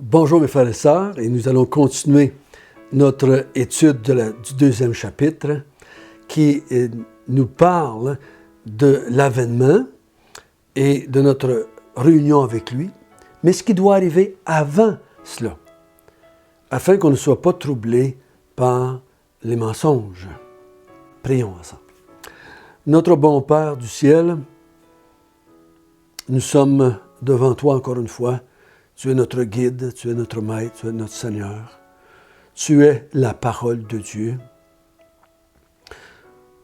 Bonjour mes frères et sœurs, et nous allons continuer notre étude du deuxième chapitre qui nous parle de l'avènement et de notre réunion avec lui, mais ce qui doit arriver avant cela, afin qu'on ne soit pas troublé par les mensonges. Prions ensemble. Notre bon Père du ciel, nous sommes devant toi encore une fois. Tu es notre guide, tu es notre maître, tu es notre Seigneur. Tu es la parole de Dieu.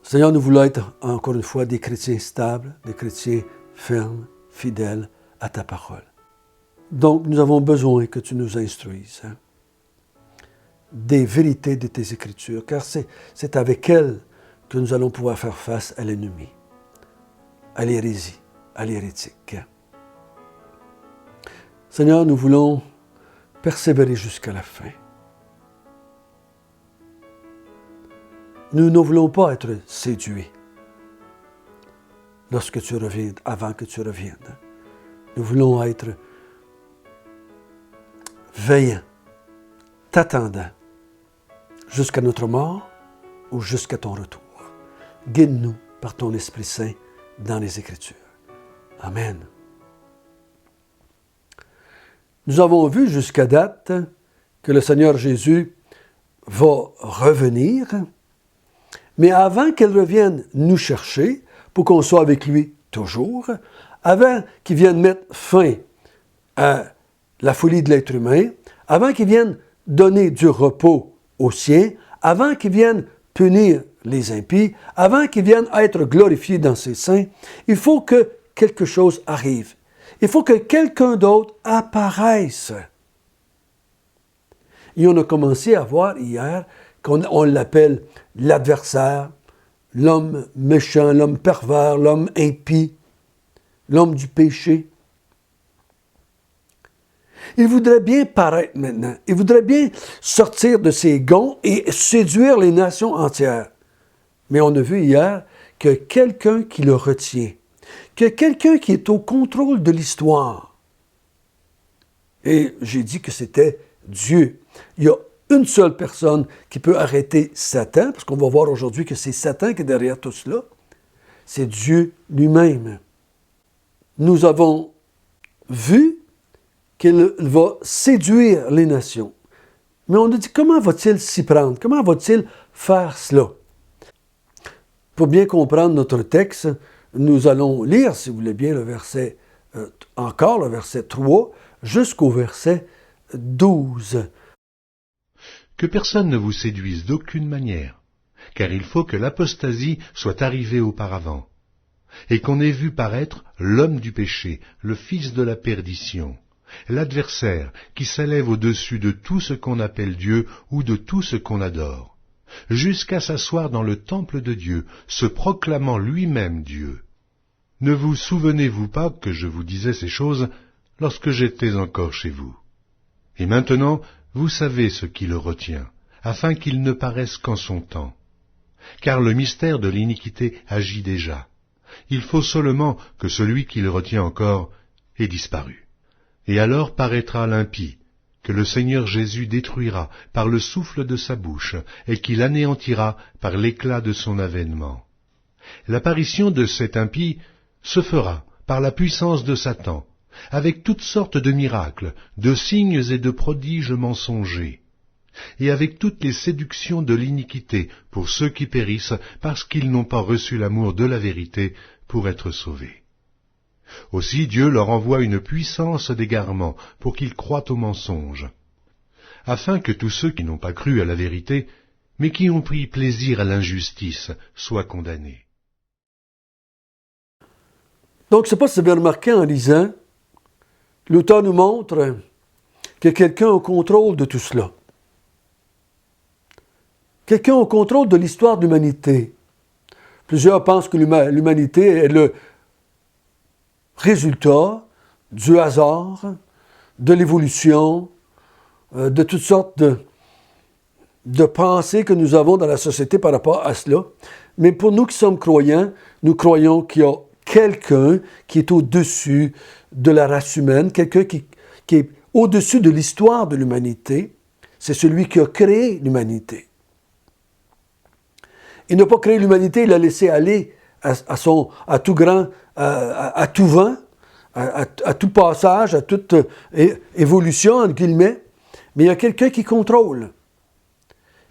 Seigneur, nous voulons être encore une fois des chrétiens stables, des chrétiens fermes, fidèles à ta parole. Donc, nous avons besoin que tu nous instruises des vérités de tes Écritures, car c'est avec elles que nous allons pouvoir faire face à l'ennemi, à l'hérésie, à l'hérétique. Seigneur, nous voulons persévérer jusqu'à la fin. Nous ne voulons pas être séduits lorsque tu reviens, avant que tu reviennes. Nous voulons être veillants, t'attendant jusqu'à notre mort ou jusqu'à ton retour. Guide-nous par ton Esprit Saint dans les Écritures. Amen. Nous avons vu jusqu'à date que le Seigneur Jésus va revenir, mais avant qu'il revienne nous chercher, pour qu'on soit avec lui toujours, avant qu'il vienne mettre fin à la folie de l'être humain, avant qu'il vienne donner du repos aux siens, avant qu'il vienne punir les impies, avant qu'il vienne être glorifié dans ses saints, il faut que quelque chose arrive. Il faut que quelqu'un d'autre apparaisse. Et on a commencé à voir hier qu'on l'appelle l'adversaire, l'homme méchant, l'homme pervers, l'homme impie, l'homme du péché. Il voudrait bien paraître maintenant. Il voudrait bien sortir de ses gonds et séduire les nations entières. Mais on a vu hier que quelqu'un qui le retient, qu'il y a quelqu'un qui est au contrôle de l'histoire. Et j'ai dit que c'était Dieu. Il y a une seule personne qui peut arrêter Satan, parce qu'on va voir aujourd'hui que c'est Satan qui est derrière tout cela. C'est Dieu lui-même. Nous avons vu qu'il va séduire les nations. Mais on a dit, comment va-t-il s'y prendre? Comment va-t-il faire cela? Pour bien comprendre notre texte, nous allons lire, si vous voulez bien, le verset 3, jusqu'au verset 12. Que personne ne vous séduise d'aucune manière, car il faut que l'apostasie soit arrivée auparavant, et qu'on ait vu paraître l'homme du péché, le fils de la perdition, l'adversaire qui s'élève au-dessus de tout ce qu'on appelle Dieu ou de tout ce qu'on adore, jusqu'à s'asseoir dans le temple de Dieu, se proclamant lui-même Dieu. Ne vous souvenez-vous pas que je vous disais ces choses lorsque j'étais encore chez vous? Et maintenant, vous savez ce qui le retient, afin qu'il ne paraisse qu'en son temps. Car le mystère de l'iniquité agit déjà. Il faut seulement que celui qui le retient encore ait disparu. Et alors paraîtra l'impie, que le Seigneur Jésus détruira par le souffle de sa bouche, et qu'il anéantira par l'éclat de son avènement. L'apparition de cet impie se fera par la puissance de Satan, avec toutes sortes de miracles, de signes et de prodiges mensongers, et avec toutes les séductions de l'iniquité pour ceux qui périssent parce qu'ils n'ont pas reçu l'amour de la vérité pour être sauvés. Aussi Dieu leur envoie une puissance d'égarement pour qu'ils croient au mensonge, afin que tous ceux qui n'ont pas cru à la vérité, mais qui ont pris plaisir à l'injustice, soient condamnés. Donc, je ne sais pas si vous avez remarqué en lisant, l'auteur nous montre qu'il y a quelqu'un au contrôle de tout cela. Quelqu'un au contrôle de l'histoire de l'humanité. Plusieurs pensent que l'humanité est le résultat du hasard, de l'évolution, de toutes sortes de pensées que nous avons dans la société par rapport à cela. Mais pour nous qui sommes croyants, nous croyons qu'il y a quelqu'un qui est au-dessus de la race humaine, quelqu'un qui est au-dessus de l'histoire de l'humanité, c'est celui qui a créé l'humanité. Il n'a pas créé l'humanité, il l'a laissé aller à tout grand, à tout vent, à tout passage, à toute évolution, entre guillemets. Mais il y a quelqu'un qui contrôle.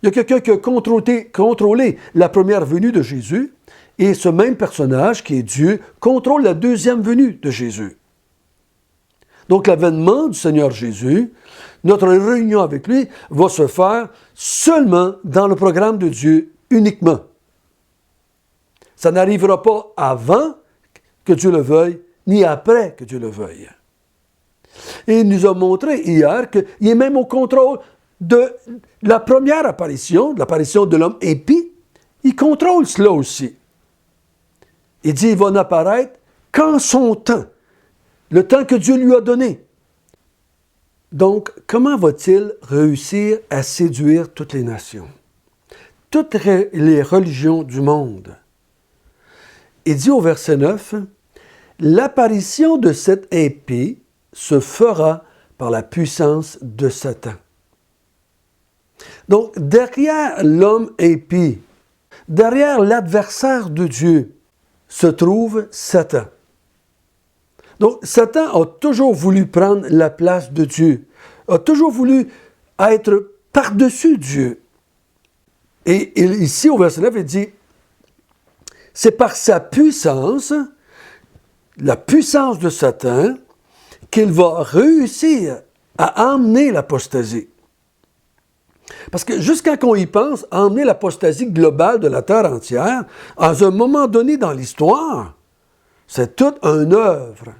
Il y a quelqu'un qui a contrôlé la première venue de Jésus, et ce même personnage, qui est Dieu, contrôle la deuxième venue de Jésus. Donc l'avènement du Seigneur Jésus, notre réunion avec lui, va se faire seulement dans le programme de Dieu, uniquement. Ça n'arrivera pas avant que Dieu le veuille, ni après que Dieu le veuille. Et il nous a montré hier qu'il est même au contrôle de la première apparition, de l'apparition de l'homme impie. Il contrôle cela aussi. Il dit, il va n'apparaître qu'en son temps, le temps que Dieu lui a donné. Donc, comment va-t-il réussir à séduire toutes les nations, toutes les religions du monde? Il dit au verset 9, « L'apparition de cet impie se fera par la puissance de Satan. » Donc, derrière l'homme impie, derrière l'adversaire de Dieu, se trouve Satan. Donc, Satan a toujours voulu prendre la place de Dieu, a toujours voulu être par-dessus Dieu. Et ici, au verset 9, il dit, c'est par sa puissance, la puissance de Satan, qu'il va réussir à emmener l'apostasie. Parce que jusqu'à qu'on y pense, emmener l'apostasie globale de la terre entière, à un moment donné dans l'histoire, c'est toute une œuvre.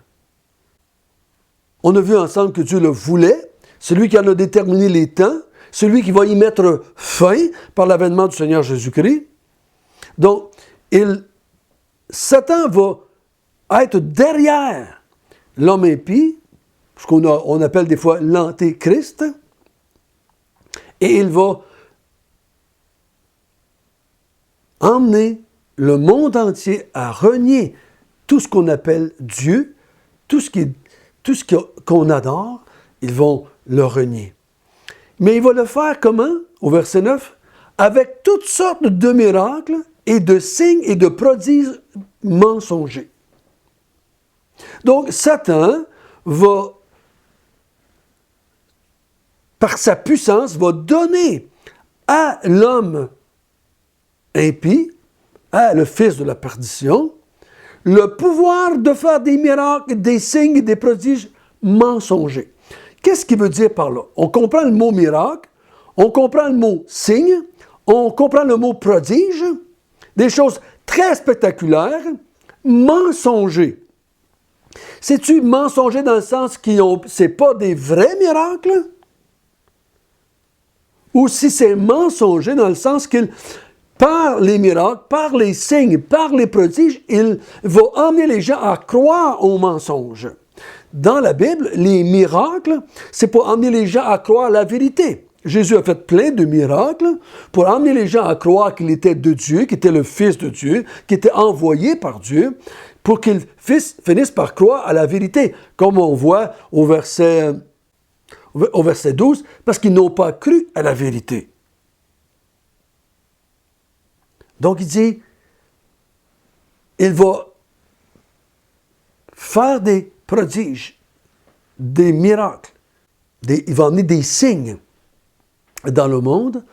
On a vu ensemble que Dieu le voulait, celui qui en a déterminé les temps, celui qui va y mettre fin par l'avènement du Seigneur Jésus-Christ. Donc, Satan va être derrière l'homme impie, ce qu'on appelle des fois l'antéchrist, et il va emmener le monde entier à renier tout ce qu'on appelle Dieu, tout ce qu'on adore, ils vont le renier. Mais il va le faire comment? Au verset 9, avec toutes sortes de miracles et de signes et de prodiges mensongers. Donc, Satan va, par sa puissance, va donner à l'homme impie, à le fils de la perdition, le pouvoir de faire des miracles, des signes et des prodiges mensongers. Qu'est-ce qu'il veut dire par là? On comprend le mot miracle, on comprend le mot signe, on comprend le mot prodige, des choses très spectaculaires, mensonger. C'est-tu mensonger dans le sens c'est pas des vrais miracles? Ou si c'est mensonger dans le sens qu'il, par les miracles, par les signes, par les prodiges, il va emmener les gens à croire aux mensonges. Dans la Bible, les miracles, c'est pour emmener les gens à croire la vérité. Jésus a fait plein de miracles pour emmener les gens à croire qu'il était de Dieu, qu'il était le Fils de Dieu, qu'il était envoyé par Dieu, pour qu'ils finissent par croire à la vérité, comme on voit au verset 12, parce qu'ils n'ont pas cru à la vérité. Donc il dit, il va faire des prodiges, des miracles, il va amener des signes dans le monde,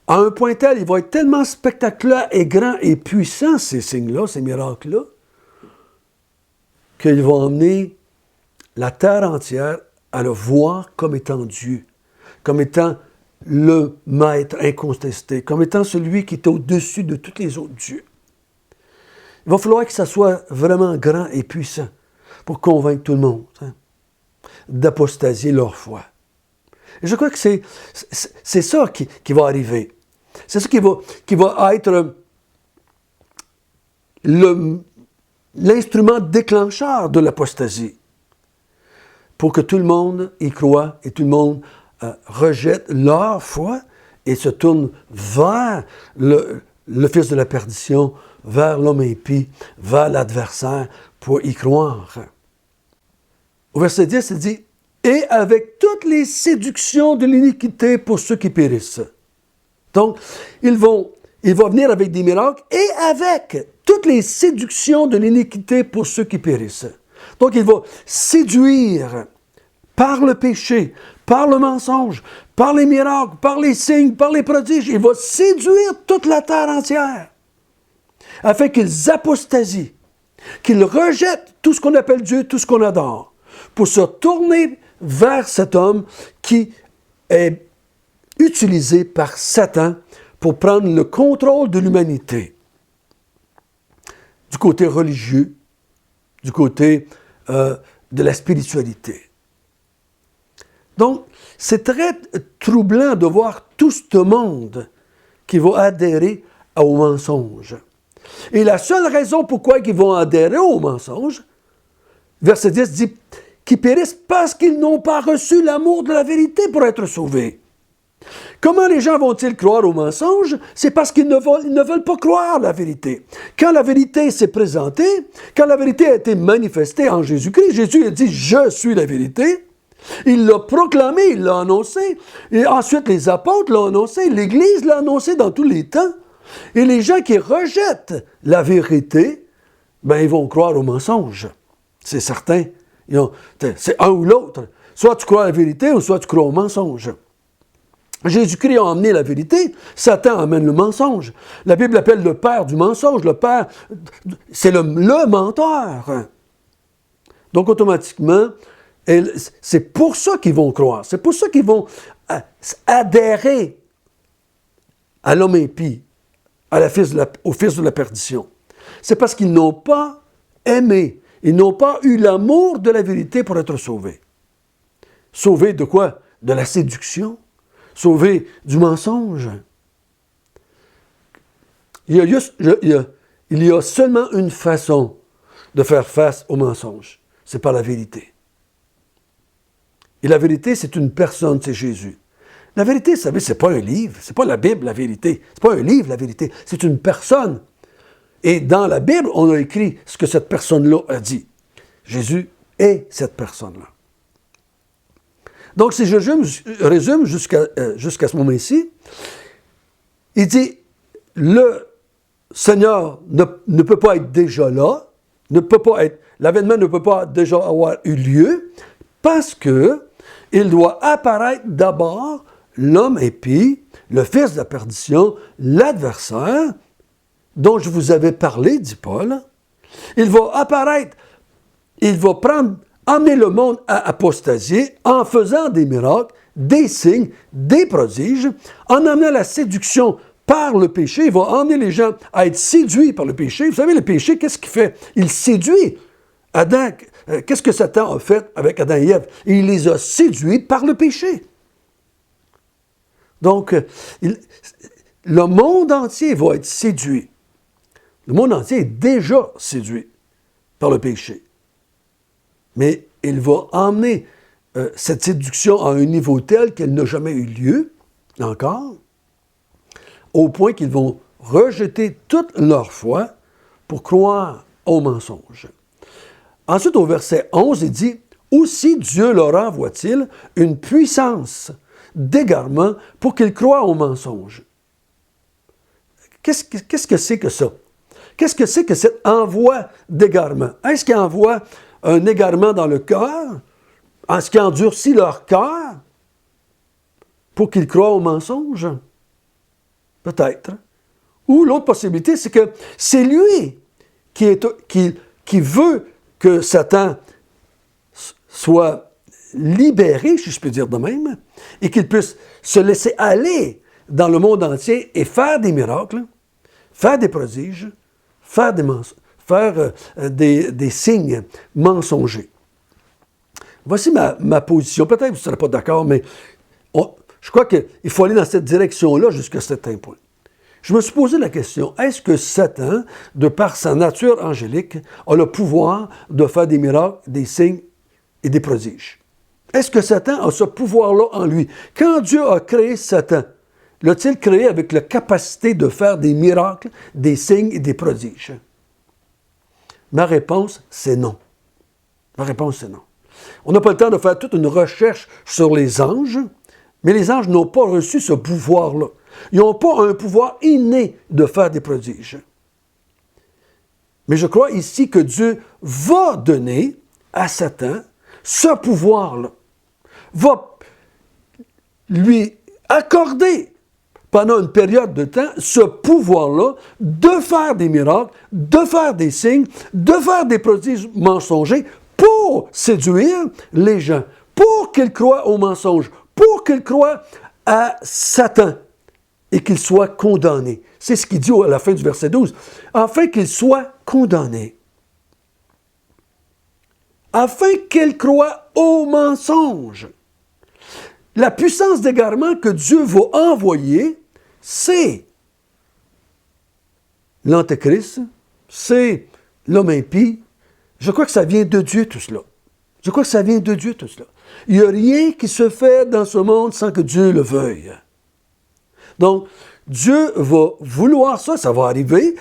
à un point tel, il va être tellement spectaculaire et grand et puissant, ces signes-là, ces miracles-là, qu'il va emmener la terre entière à le voir comme étant Dieu, comme étant le maître incontesté, comme étant celui qui est au-dessus de tous les autres dieux. Il va falloir que ça soit vraiment grand et puissant pour convaincre tout le monde d'apostasier leur foi. Et je crois que c'est ça qui va arriver. C'est ça qui va être l'instrument déclencheur de l'apostasie, pour que tout le monde y croit et tout le monde rejette leur foi et se tourne vers le fils de la perdition, vers l'homme impie, vers l'adversaire pour y croire. Au verset 10, il dit, et avec toutes les séductions de l'iniquité pour ceux qui périssent. Donc, il va venir avec des miracles et avec toutes les séductions de l'iniquité pour ceux qui périssent. Donc, il va séduire par le péché, par le mensonge, par les miracles, par les signes, par les prodiges. Il va séduire toute la terre entière afin qu'ils apostasient, qu'ils rejettent tout ce qu'on appelle Dieu, tout ce qu'on adore, pour se tourner vers cet homme qui est utilisé par Satan pour prendre le contrôle de l'humanité. Du côté religieux, du côté de la spiritualité. Donc, c'est très troublant de voir tout ce monde qui va adhérer au mensonge. Et la seule raison pourquoi ils vont adhérer au mensonge, verset 10 dit, qu'ils périssent parce qu'ils n'ont pas reçu l'amour de la vérité pour être sauvés. Comment les gens vont-ils croire au mensonge? C'est parce qu'ils ne veulent pas croire la vérité. Quand la vérité s'est présentée, quand la vérité a été manifestée en Jésus-Christ, Jésus a dit « Je suis la vérité ». Il l'a proclamé, il l'a annoncé. Et ensuite, les apôtres l'ont annoncé, l'Église l'a annoncé dans tous les temps. Et les gens qui rejettent la vérité, ben, ils vont croire au mensonge. C'est certain. C'est un ou l'autre. Soit tu crois à la vérité ou soit tu crois au mensonge. Jésus-Christ a emmené la vérité, Satan amène le mensonge. La Bible appelle le père du mensonge. Le père, c'est le menteur. Donc, automatiquement, c'est pour ça qu'ils vont croire. C'est pour ça qu'ils vont adhérer à l'homme impie, au fils de la perdition. C'est parce qu'ils n'ont pas aimé, ils n'ont pas eu l'amour de la vérité pour être sauvés. Sauvés de quoi? De la séduction. Sauvés du mensonge. Il y a seulement une façon de faire face au mensonge. C'est par la vérité. Et la vérité, c'est une personne, c'est Jésus. La vérité, vous savez, c'est pas un livre, c'est pas la Bible, la vérité. C'est pas un livre, la vérité, c'est une personne. Et dans la Bible, on a écrit ce que cette personne-là a dit. Jésus est cette personne-là. Donc, si je résume jusqu'à ce moment-ci, il dit, le Seigneur ne peut pas être déjà là, l'avènement ne peut pas déjà avoir eu lieu, parce que il doit apparaître d'abord l'homme impie, le fils de la perdition, l'adversaire, dont je vous avais parlé, dit Paul. Il va apparaître, il va emmener le monde à apostasier en faisant des miracles, des signes, des prodiges, en amenant la séduction par le péché. Il va emmener les gens à être séduits par le péché. Vous savez, le péché, qu'est-ce qu'il fait? Il séduit. Adam, qu'est-ce que Satan a fait avec Adam et Ève? Il les a séduits par le péché. Donc, le monde entier va être séduit. Le monde entier est déjà séduit par le péché. Mais il va emmener cette séduction à un niveau tel qu'elle n'a jamais eu lieu, encore, au point qu'ils vont rejeter toute leur foi pour croire au mensonge. Ensuite, au verset 11, il dit « Aussi Dieu leur envoie-t-il une puissance d'égarement pour qu'ils croient au mensonge. » Qu'est-ce que c'est que ça? Qu'est-ce que c'est que cet envoi d'égarement? Est-ce qu'il envoie un égarement dans le cœur? Est-ce qu'il endurcit leur cœur pour qu'ils croient au mensonge? Peut-être. Ou l'autre possibilité, c'est que c'est lui qui veut que Satan soit libéré, si je peux dire de même, et qu'il puisse se laisser aller dans le monde entier et faire des miracles, faire des prodiges, faire des signes mensongers. Voici ma position. Peut-être que vous ne serez pas d'accord, mais je crois qu'il faut aller dans cette direction-là jusqu'à un certain point. Je me suis posé la question, est-ce que Satan, de par sa nature angélique, a le pouvoir de faire des miracles, des signes et des prodiges? Est-ce que Satan a ce pouvoir-là en lui? Quand Dieu a créé Satan, l'a-t-il créé avec la capacité de faire des miracles, des signes et des prodiges? Ma réponse, c'est non. Ma réponse, c'est non. On n'a pas le temps de faire toute une recherche sur les anges, mais les anges n'ont pas reçu ce pouvoir-là. Ils n'ont pas un pouvoir inné de faire des prodiges. Mais je crois ici que Dieu va donner à Satan ce pouvoir-là, va lui accorder pendant une période de temps ce pouvoir-là de faire des miracles, de faire des signes, de faire des prodiges mensongers pour séduire les gens, pour qu'ils croient aux mensonges, pour qu'ils croient à Satan et qu'ils soient condamnés. C'est ce qu'il dit à la fin du verset 12. Afin qu'ils soient condamnés. Afin qu'ils croient aux mensonges. La puissance d'égarement que Dieu va envoyer, c'est l'Antéchrist, c'est l'homme impie. Je crois que ça vient de Dieu tout cela. Je crois que ça vient de Dieu tout cela. Il n'y a rien qui se fait dans ce monde sans que Dieu le veuille. Donc, Dieu va vouloir ça, ça va arriver,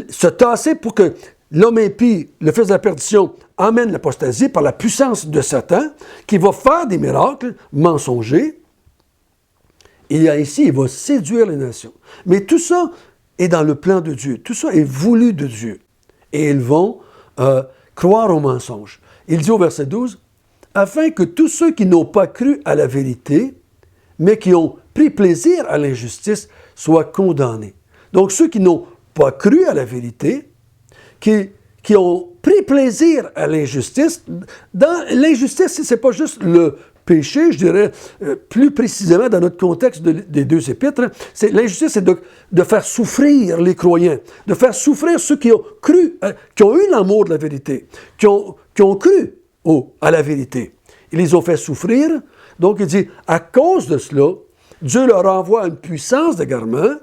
se tasser pour que l'homme impie, le fils de la perdition, amène l'apostasie par la puissance de Satan, qui va faire des miracles mensongers. Et ainsi, il va séduire les nations. Mais tout ça est dans le plan de Dieu. Tout ça est voulu de Dieu. Et ils vont croire aux mensonges. Il dit au verset 12, « Afin que tous ceux qui n'ont pas cru à la vérité, mais qui ont pris plaisir à l'injustice, soient condamnés. » Donc, ceux qui n'ont pas cru à la vérité, qui ont pris plaisir à l'injustice. Dans l'injustice, ce n'est pas juste le péché, je dirais plus précisément dans notre contexte des deux épîtres, l'injustice, c'est de faire souffrir les croyants, de faire souffrir ceux qui ont cru, qui ont eu l'amour de la vérité, qui ont cru à la vérité. Ils les ont fait souffrir. Donc, il dit, à cause de cela, Dieu leur envoie une puissance d'égarement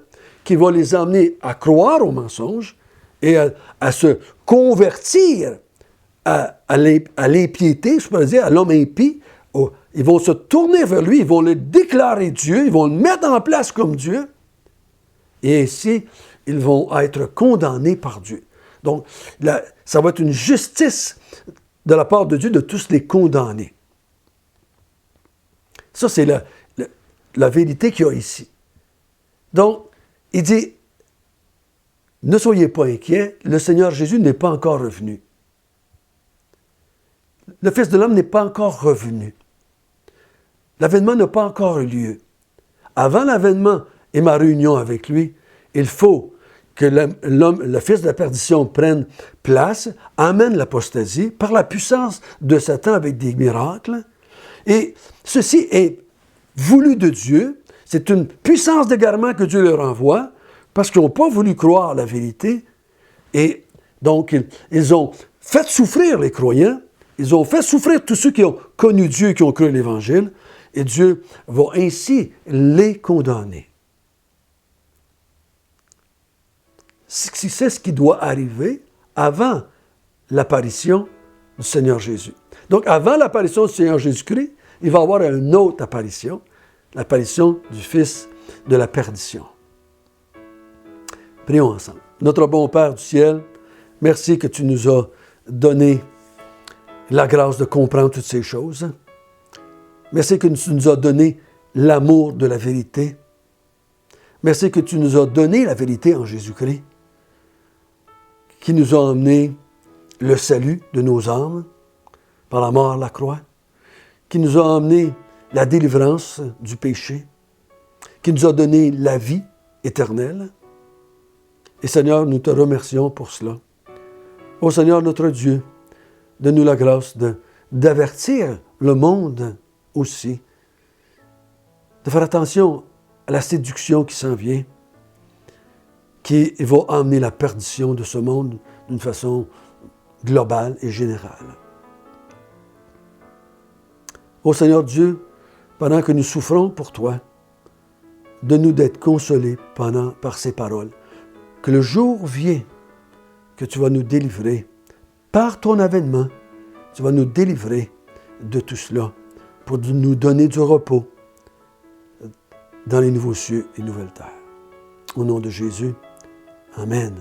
qui va les emmener à croire aux mensonges et à se convertir à l'impiété, je pourrais dire, à l'homme impie. Ils vont se tourner vers lui, ils vont le déclarer Dieu, ils vont le mettre en place comme Dieu, et ainsi, ils vont être condamnés par Dieu. Donc, ça va être une justice de la part de Dieu de tous les condamner. Ça, c'est la vérité qu'il y a ici. Donc, il dit, ne soyez pas inquiets, le Seigneur Jésus n'est pas encore revenu. Le Fils de l'homme n'est pas encore revenu. L'avènement n'a pas encore eu lieu. Avant l'avènement et ma réunion avec lui, il faut que le Fils de la perdition prenne place, amène l'apostasie par la puissance de Satan avec des miracles. Et ceci est voulu de Dieu. C'est une puissance d'égarement que Dieu leur envoie parce qu'ils n'ont pas voulu croire à la vérité. Et donc, ils ont fait souffrir les croyants. Ils ont fait souffrir tous ceux qui ont connu Dieu et qui ont cru à l'Évangile. Et Dieu va ainsi les condamner. C'est ce qui doit arriver avant l'apparition du Seigneur Jésus. Donc, avant l'apparition du Seigneur Jésus-Christ, il va y avoir une autre apparition, l'apparition du Fils de la perdition. Prions ensemble. Notre bon Père du ciel, merci que tu nous as donné la grâce de comprendre toutes ces choses. Merci que tu nous as donné l'amour de la vérité. Merci que tu nous as donné la vérité en Jésus-Christ, qui nous a emmené le salut de nos âmes par la mort à la croix, qui nous a emmené la délivrance du péché, qui nous a donné la vie éternelle. Et Seigneur, nous te remercions pour cela. Ô Seigneur notre Dieu, donne-nous la grâce d'avertir le monde aussi, de faire attention à la séduction qui s'en vient, qui va emmener la perdition de ce monde d'une façon globale et générale. Ô Seigneur Dieu, pendant que nous souffrons pour toi, donne-nous d'être consolés par ces paroles. Que le jour vient que tu vas nous délivrer. Par ton avènement, tu vas nous délivrer de tout cela pour nous donner du repos dans les nouveaux cieux et nouvelles terres. Au nom de Jésus, Amen.